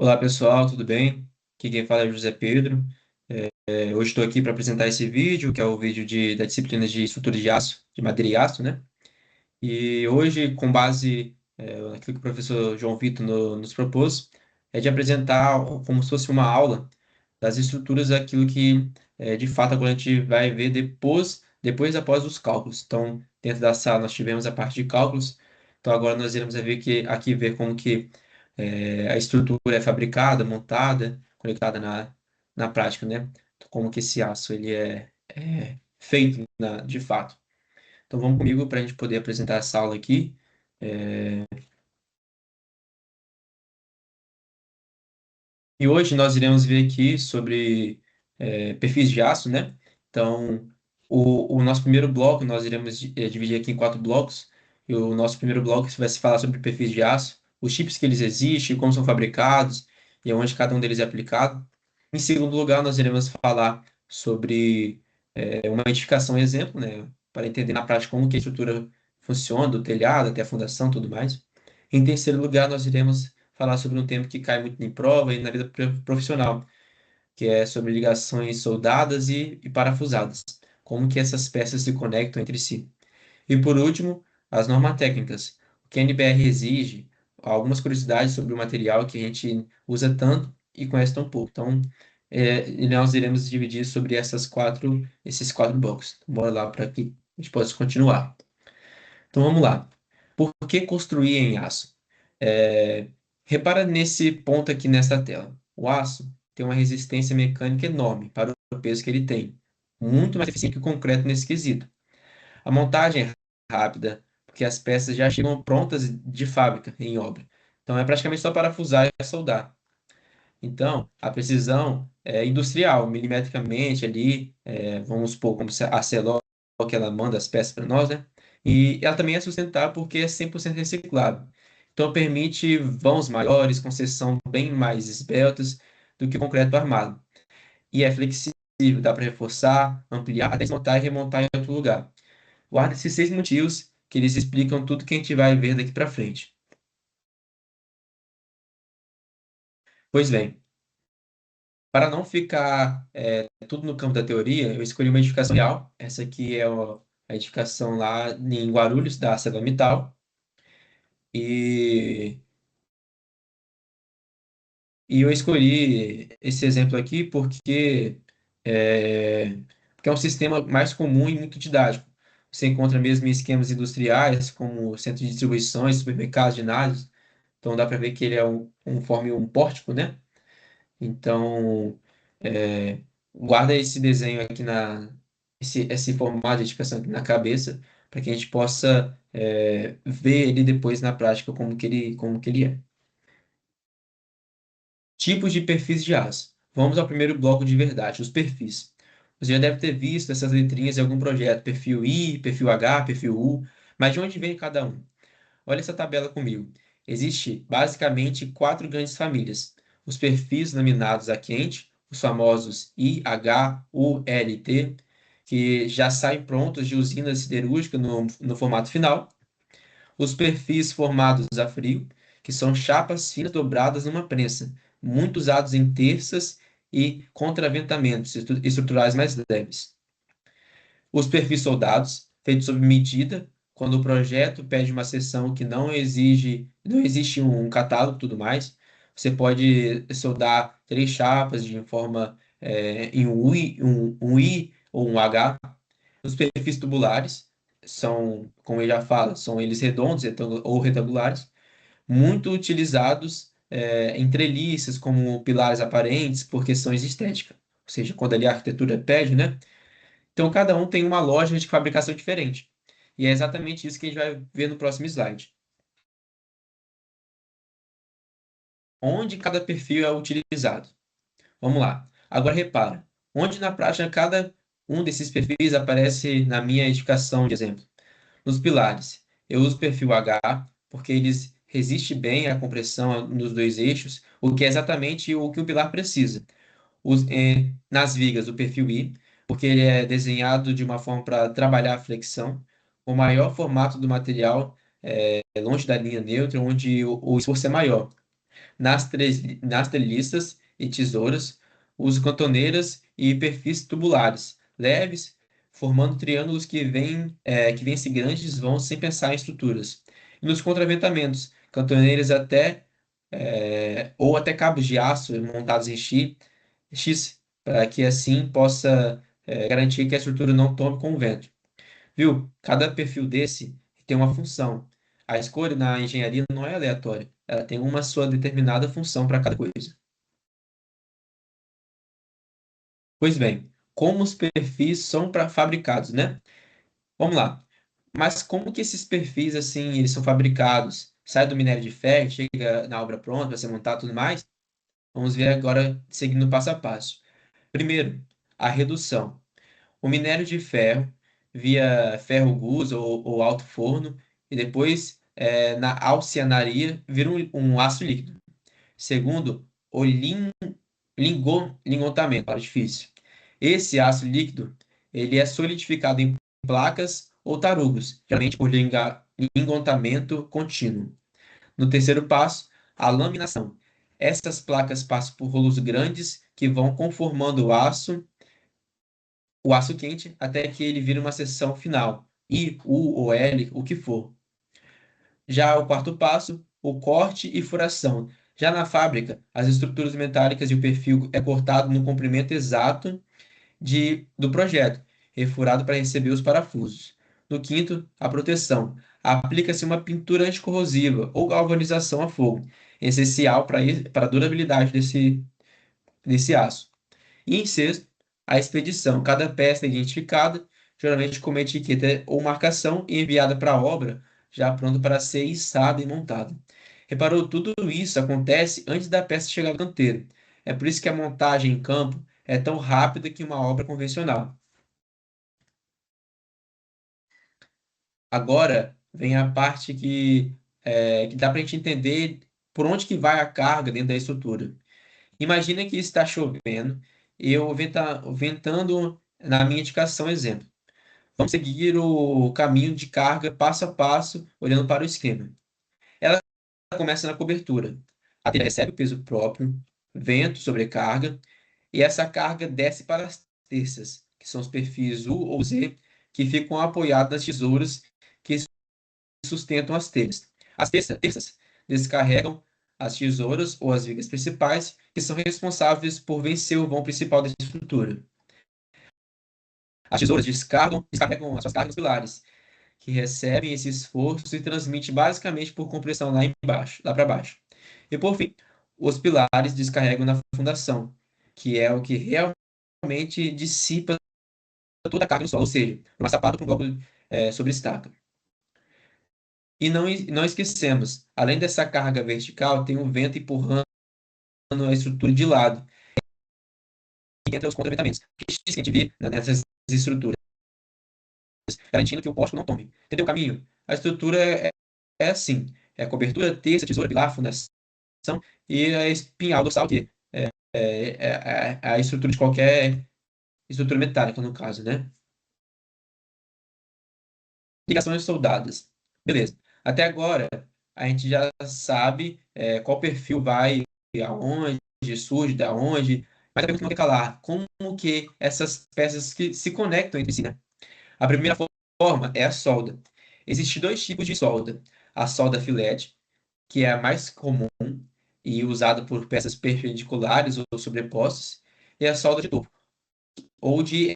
Olá pessoal, tudo bem? Aqui quem fala é José Pedro. Hoje estou aqui para apresentar esse vídeo, que é o vídeo da disciplina de estrutura de aço, de madeira e aço, né? E hoje, com base naquilo que o professor João Vitor nos propôs, é de apresentar como se fosse uma aula das estruturas daquilo que, de fato, agora a gente vai ver após os cálculos. Então, dentro da sala nós tivemos a parte de cálculos, então agora nós iremos aqui ver como que a estrutura é fabricada, montada, conectada na prática, né? Então, como que esse aço é feito de fato. Então vamos comigo para a gente poder apresentar essa aula aqui. É, E hoje nós iremos ver aqui sobre perfis de aço, né? Então, o nosso primeiro bloco, nós iremos dividir aqui em quatro blocos. E o nosso primeiro bloco vai se falar sobre perfis de aço, os tipos que eles existem, como são fabricados e onde cada um deles é aplicado. Em segundo lugar, nós iremos falar sobre uma edificação exemplo, né? Para entender na prática como que a estrutura funciona, do telhado até a fundação, tudo mais. Em terceiro lugar, nós iremos falar sobre um tema que cai muito em prova e na vida profissional, que é sobre ligações soldadas e parafusadas, como que essas peças se conectam entre si. E por último, as normas técnicas, o que a NBR exige, algumas curiosidades sobre o material que a gente usa tanto e conhece tão pouco. Então, e nós iremos dividir sobre esses quatro blocos. Bora lá para que a gente possa continuar. Então vamos lá. Por que construir em aço? É, Repara nesse ponto aqui nessa tela. O aço tem uma resistência mecânica enorme para o peso que ele tem, muito mais eficiente que o concreto nesse quesito. A montagem é rápida, porque as peças já chegam prontas de fábrica em obra. Então é praticamente só parafusar e soldar. Então, a precisão é industrial, milimetricamente ali, vamos supor, como se a Celor, que ela manda as peças para nós, né? E ela também é sustentável porque é 100% reciclável. Então, permite vãos maiores, com seção bem mais esbeltas do que o concreto armado. E é flexível, dá para reforçar, ampliar, desmontar e remontar em outro lugar. Guarda esses seis motivos que eles explicam tudo que a gente vai ver daqui para frente. Pois bem, para não ficar tudo no campo da teoria, eu escolhi uma edificação real. Essa aqui é a edificação lá em Guarulhos, da ArcelorMittal. E, e eu escolhi esse exemplo aqui é, porque é um sistema mais comum e muito didático. Você encontra mesmo em esquemas industriais, como centro de distribuições, supermercados, ginásios. Então dá para ver que ele é conforme um pórtico, né? Então, guarda esse desenho aqui esse formato de edificação aqui na cabeça, para que a gente possa ver ele depois na prática como que ele é. Tipos de perfis de aço. Vamos ao primeiro bloco de verdade, os perfis. Você já deve ter visto essas letrinhas em algum projeto, perfil I, perfil H, perfil U, mas de onde vem cada um? Olha essa tabela comigo. Existe basicamente quatro grandes famílias. Os perfis laminados a quente, os famosos IH, ULT, que já saem prontos de usina siderúrgica no formato final. Os perfis formados a frio, que são chapas finas dobradas numa prensa, muito usados em terças e contraventamentos estruturais mais leves. Os perfis soldados, feitos sob medida, quando o projeto pede uma seção que não existe um catálogo e tudo mais, você pode soldar três chapas de forma em um I ou um H. Os perfis tubulares são, como ele já fala, são eles redondos ou retangulares, muito utilizados em treliças como pilares aparentes por questões de estética. Ou seja, quando ali a arquitetura pede, né? Então, cada um tem uma lógica de fabricação diferente. E é exatamente isso que a gente vai ver no próximo slide. Onde cada perfil é utilizado. Vamos lá. Agora, repara. Onde na prática cada um desses perfis aparece na minha edificação, de exemplo. Nos pilares. Eu uso o perfil H porque eles resistem bem à compressão nos dois eixos, o que é exatamente o que o pilar precisa. Nas vigas, o perfil I, porque ele é desenhado de uma forma para trabalhar a flexão. O maior formato do material é longe da linha neutra, onde o esforço é maior. nas treliças e tesouras, uso cantoneiras e perfis tubulares, leves, formando triângulos que vêm-se grandes vãos sem pensar em estruturas. E nos contraventamentos, cantoneiras ou até cabos de aço montados em X, para que assim possa garantir que a estrutura não tome com o vento. Viu? Cada perfil desse tem uma função. A escolha na engenharia não é aleatória. Ela tem uma sua determinada função para cada coisa. Pois bem, como os perfis são fabricados, né? Vamos lá. Mas como que esses perfis, assim, eles são fabricados? Sai do minério de ferro, chega na obra pronta para ser montado e tudo mais? Vamos ver agora, seguindo passo a passo. Primeiro, a redução. O minério de ferro, via ferro-gusa ou alto forno, e depois, na alcianaria, vira um aço líquido. Segundo, o lingotamento, para difícil. Esse aço líquido, ele é solidificado em placas ou tarugos, geralmente por lingotamento contínuo. No terceiro passo, a laminação. Essas placas passam por rolos grandes que vão conformando o aço quente até que ele vire uma seção final, I, U ou L, o que for. Já o quarto passo, o corte e furação. Já na fábrica, as estruturas metálicas e o perfil é cortado no comprimento exato do projeto, refurado para receber os parafusos. No quinto, a proteção. Aplica-se uma pintura anticorrosiva ou galvanização a fogo, essencial para a durabilidade desse aço. E em sexto, a expedição. Cada peça é identificada, geralmente com uma etiqueta ou marcação, e enviada para a obra, já pronta para ser içada e montada. Reparou, tudo isso acontece antes da peça chegar ao canteiro. É por isso que a montagem em campo é tão rápida que uma obra convencional. Agora vem a parte que dá para a gente entender por onde que vai a carga dentro da estrutura. Imagina que está chovendo e eu ventando na minha indicação exemplo. Vamos seguir o caminho de carga passo a passo, olhando para o esquema. Ela começa na cobertura. A telha recebe o peso próprio, vento, sobrecarga, e essa carga desce para as terças, que são os perfis U ou Z, que ficam apoiados nas tesouras que sustentam as telhas. As terças descarregam as tesouras ou as vigas principais, que são responsáveis por vencer o vão principal da estrutura. As tesouras descarregam as suas cargas nos pilares, que recebem esse esforço e transmite basicamente por compressão lá para baixo. E por fim, os pilares descarregam na fundação, que é o que realmente dissipa toda a carga no solo, ou seja, uma sapada para um bloco sobre estaca. E não esquecemos, além dessa carga vertical, tem o vento empurrando a estrutura de lado, entre os contraventamentos. Que é isso que a gente vê nessas estruturas, garantindo que o poste não tome. Entendeu o caminho? A estrutura é assim: é a cobertura, terça, tesoura, pilar, fundação e a espinhal dorsal, que é a estrutura de qualquer estrutura metálica, no caso, né? Ligações soldadas. Beleza. Até agora, a gente já sabe qual perfil vai aonde, surge da onde, mas a pergunta não quer calar. Como que essas peças que se conectam entre si, né? A primeira forma é a solda. Existem dois tipos de solda. A solda filete, que é a mais comum e usada por peças perpendiculares ou sobrepostas, e a solda de topo, ou de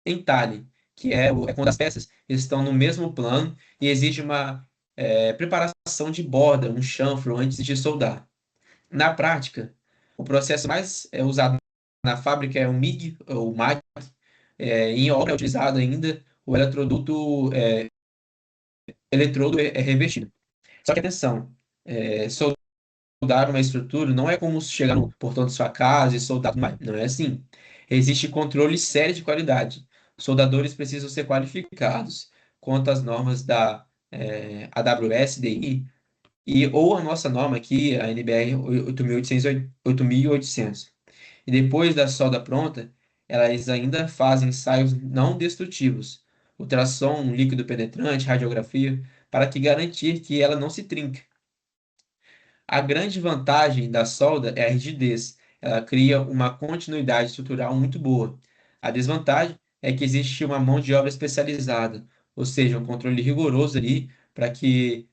entalhe, que é quando as peças estão no mesmo plano e exige uma preparação de borda, um chanfro antes de soldar. Na prática, o processo mais usado na fábrica é o MIG, ou MAG, em obra é utilizado ainda o eletrodo é revestido. Só que atenção, soldar uma estrutura não é como chegar no portão de sua casa e soldar tudo mais. Não é assim. Existe controle sério de qualidade. Soldadores precisam ser qualificados quanto às normas da AWS-DI ou a nossa norma aqui, a NBR 8800. E depois da solda pronta, elas ainda fazem ensaios não destrutivos, ultrassom, líquido penetrante, radiografia, para que garantir que ela não se trinque. A grande vantagem da solda é a rigidez. Ela cria uma continuidade estrutural muito boa. A desvantagem é que existe uma mão de obra especializada, ou seja, um controle rigoroso ali para que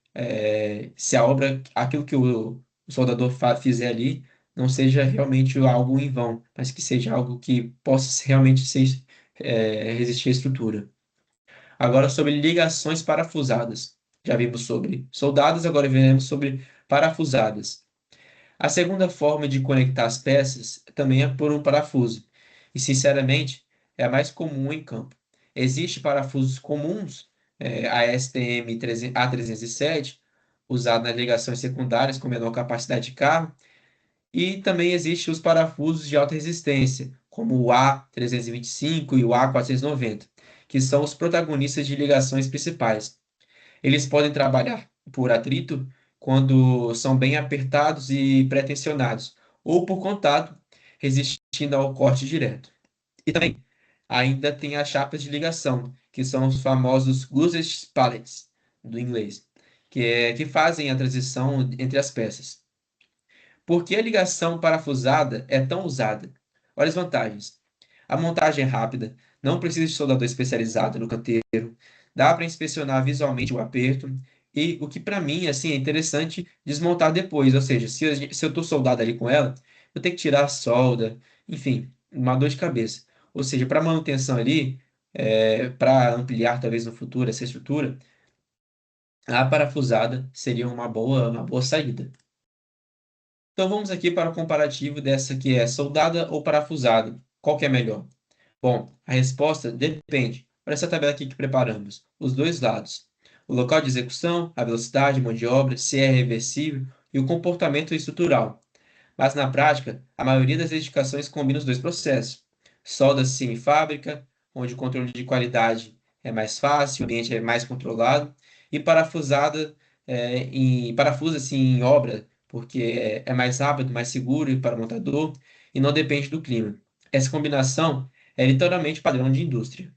se a obra, aquilo que o soldador fizer ali, não seja realmente algo em vão, mas que seja algo que possa realmente resistir à estrutura. Agora sobre ligações parafusadas. Já vimos sobre soldadas, agora veremos sobre parafusadas. A segunda forma de conectar as peças também é por um parafuso, e sinceramente é a mais comum em campo. Existem parafusos comuns, a STM A307, usado nas ligações secundárias com menor capacidade de carro, e também existem os parafusos de alta resistência, como o A325 e o A490, que são os protagonistas de ligações principais. Eles podem trabalhar por atrito quando são bem apertados e pré-tensionados, ou por contato, resistindo ao corte direto. E também ainda tem as chapas de ligação, que são os famosos glued pallets, do inglês, que fazem a transição entre as peças. Por que a ligação parafusada é tão usada? Olha as vantagens. A montagem é rápida, não precisa de soldador especializado no canteiro, dá para inspecionar visualmente o aperto e o que para mim assim é interessante desmontar depois, ou seja, se eu estou soldado ali com ela, eu tenho que tirar a solda, enfim, uma dor de cabeça. Ou seja, para manutenção ali, para ampliar talvez no futuro essa estrutura, a parafusada seria uma boa saída. Então vamos aqui para o comparativo dessa que é soldada ou parafusada. Qual que é melhor? Bom, a resposta depende. Olha essa tabela aqui que preparamos. Os dois lados. O local de execução, a velocidade, mão de obra, se é reversível e o comportamento estrutural. Mas na prática, a maioria das edificações combina os dois processos. Solda-se em fábrica, onde o controle de qualidade é mais fácil, o ambiente é mais controlado, e parafusa-se em obra, porque é mais rápido, mais seguro e para o montador, e não depende do clima. Essa combinação é literalmente padrão de indústria.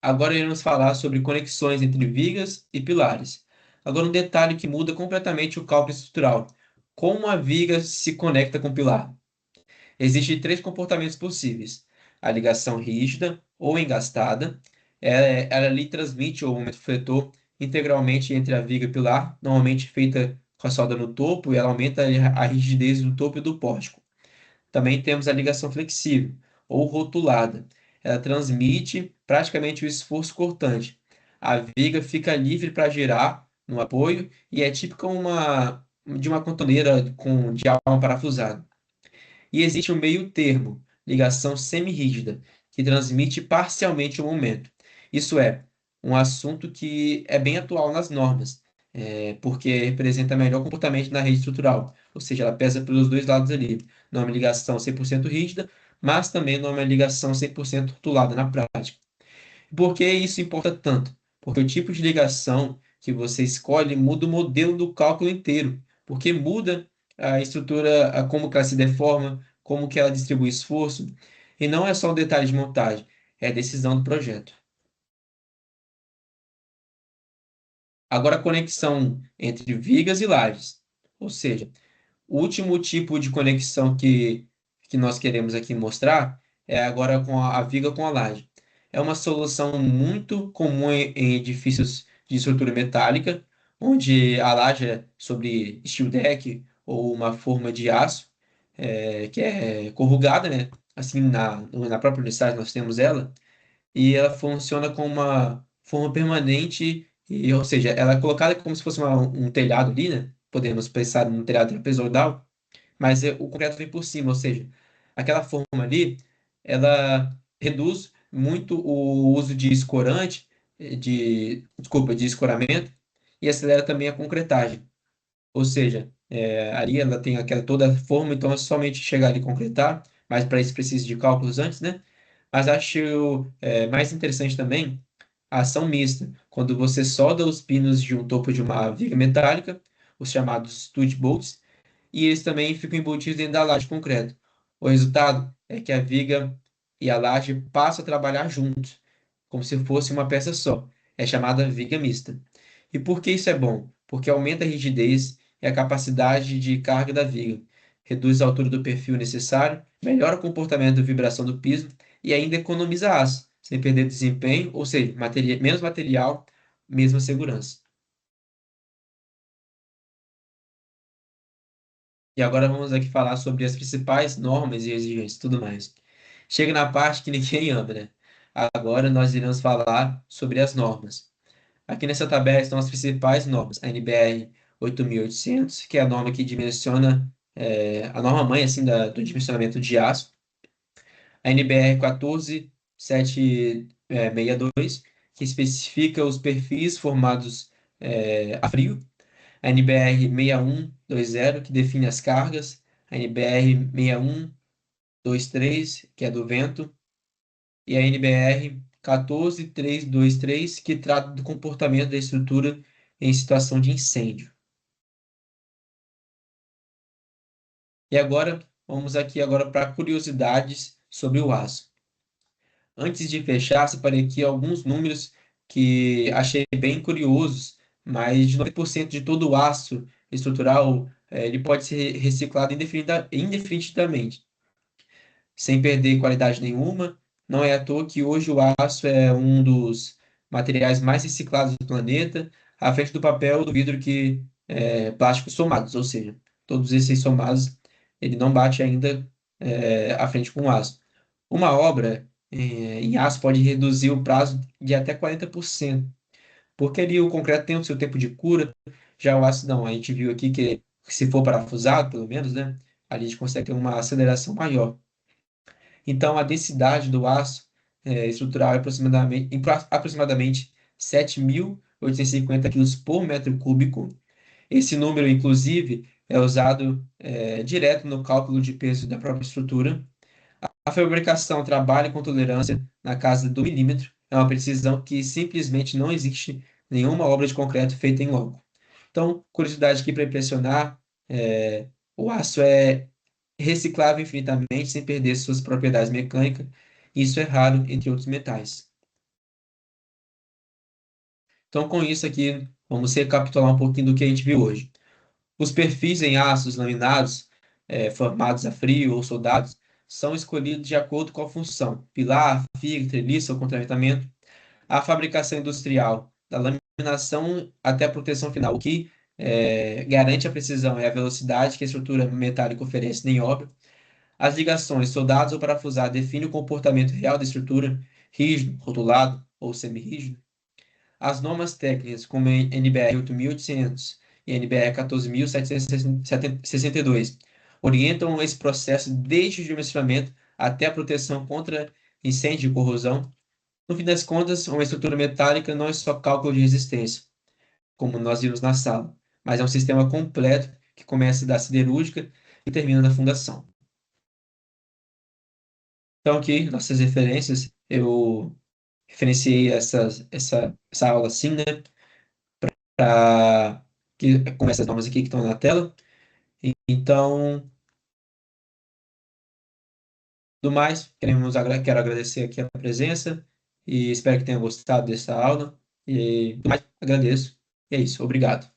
Agora iremos falar sobre conexões entre vigas e pilares. Agora um detalhe que muda completamente o cálculo estrutural. Como a viga se conecta com o pilar? Existem três comportamentos possíveis. A ligação rígida ou engastada. Ela ali transmite o momento fletor integralmente entre a viga e o pilar, normalmente feita com a solda no topo, e ela aumenta a rigidez do topo e do pórtico. Também temos a ligação flexível ou rotulada. Ela transmite praticamente o esforço cortante. A viga fica livre para girar no apoio e é típica de uma contoneira de alma parafusada. E existe um meio termo, ligação semirrígida, que transmite parcialmente o momento. Isso é, um assunto que é bem atual nas normas, porque representa melhor comportamento na rede estrutural, ou seja, ela pesa pelos dois lados ali. Não é uma ligação 100% rígida, mas também não é uma ligação 100% rotulada na prática. Por que isso importa tanto? Porque o tipo de ligação que você escolhe muda o modelo do cálculo inteiro, porque muda a estrutura, como que ela se deforma, como que ela distribui esforço, e não é só um detalhe de montagem, é a decisão do projeto. Agora, a conexão entre vigas e lajes, ou seja, o último tipo de conexão que nós queremos aqui mostrar é agora com a viga com a laje. É uma solução muito comum em edifícios de estrutura metálica, onde a laje é sobre steel deck ou uma forma de aço, que é corrugada, né? Assim, na própria universidade nós temos ela, e ela funciona como uma forma permanente, ou seja, ela é colocada como se fosse um telhado ali, né? Podemos pensar num telhado trapezoidal, mas o concreto vem por cima, ou seja, aquela forma ali, ela reduz muito o uso de escorante, desculpa, de escoramento, e acelera também a concretagem. Ou seja, ali ela tem aquela toda a forma, então é somente chegar ali e concretar, mas para isso precisa de cálculos antes, né? Mas acho mais interessante também a ação mista, quando você solda os pinos de um topo de uma viga metálica, os chamados stud bolts, e eles também ficam embutidos dentro da laje de concreto. O resultado é que a viga e a laje passam a trabalhar juntos, como se fosse uma peça só. É chamada viga mista. E por que isso é bom? porque aumenta a rigidez e a capacidade de carga da viga, reduz a altura do perfil necessário, melhora o comportamento de vibração do piso e ainda economiza aço, sem perder desempenho, ou seja, menos material, mesma segurança. E agora vamos aqui falar sobre as principais normas e exigências e tudo mais. Chega na parte que ninguém ama, né? Agora nós iremos falar sobre as normas. Aqui nessa tabela estão as principais normas. A NBR 8800, que é a norma que dimensiona, a norma mãe assim, do dimensionamento de aço. A NBR 14762, que especifica os perfis formados a frio. A NBR 6120, que define as cargas. A NBR 6123, que é do vento. E a NBR 14323, que trata do comportamento da estrutura em situação de incêndio. E agora, vamos aqui agora para curiosidades sobre o aço. Antes de fechar, separei aqui alguns números que achei bem curiosos, mas de 90% de todo o aço estrutural, ele pode ser reciclado indefinidamente, sem perder qualidade nenhuma. Não é à toa que hoje o aço é um dos materiais mais reciclados do planeta, à frente do papel, do vidro, que plásticos somados, ou seja, todos esses somados, ele não bate ainda à frente com o aço. Uma obra em aço pode reduzir o prazo de até 40%, porque ali o concreto tem o seu tempo de cura, já o aço não. A gente viu aqui que, se for parafusado, pelo menos, né, ali a gente consegue ter uma aceleração maior. Então, a densidade do aço estrutural é aproximadamente 7.850 quilos por metro cúbico. Esse número, inclusive, é usado direto no cálculo de peso da própria estrutura. A fabricação trabalha com tolerância na casa do milímetro, é uma precisão que simplesmente não existe nenhuma obra de concreto feita em loco. Então, curiosidade aqui para impressionar, o aço é reciclável infinitamente sem perder suas propriedades mecânicas. Isso é raro entre outros metais. Então, com isso aqui, vamos recapitular um pouquinho do que a gente viu hoje. Os perfis em aços laminados, formados a frio ou soldados, são escolhidos de acordo com a função: pilar, figa, treliça ou contraventamento. A fabricação industrial, da laminação até a proteção final, o que garante a precisão e a velocidade que a estrutura metálica oferece em obra. As ligações, soldados ou parafusados, definem o comportamento real da estrutura, rígido, rotulado ou semirrígido. As normas técnicas, como NBR 8800 e NBR 14.762, orientam esse processo desde o dimensionamento até a proteção contra incêndio e corrosão. No fim das contas, uma estrutura metálica não é só cálculo de resistência, como nós vimos na sala, mas é um sistema completo que começa da siderúrgica e termina na fundação. Então, aqui, nossas referências, eu referenciei essa aula assim, né, com essas normas aqui que estão na tela. Então, do mais, quero agradecer aqui a presença e espero que tenham gostado dessa aula. E do mais, agradeço. E é isso, obrigado.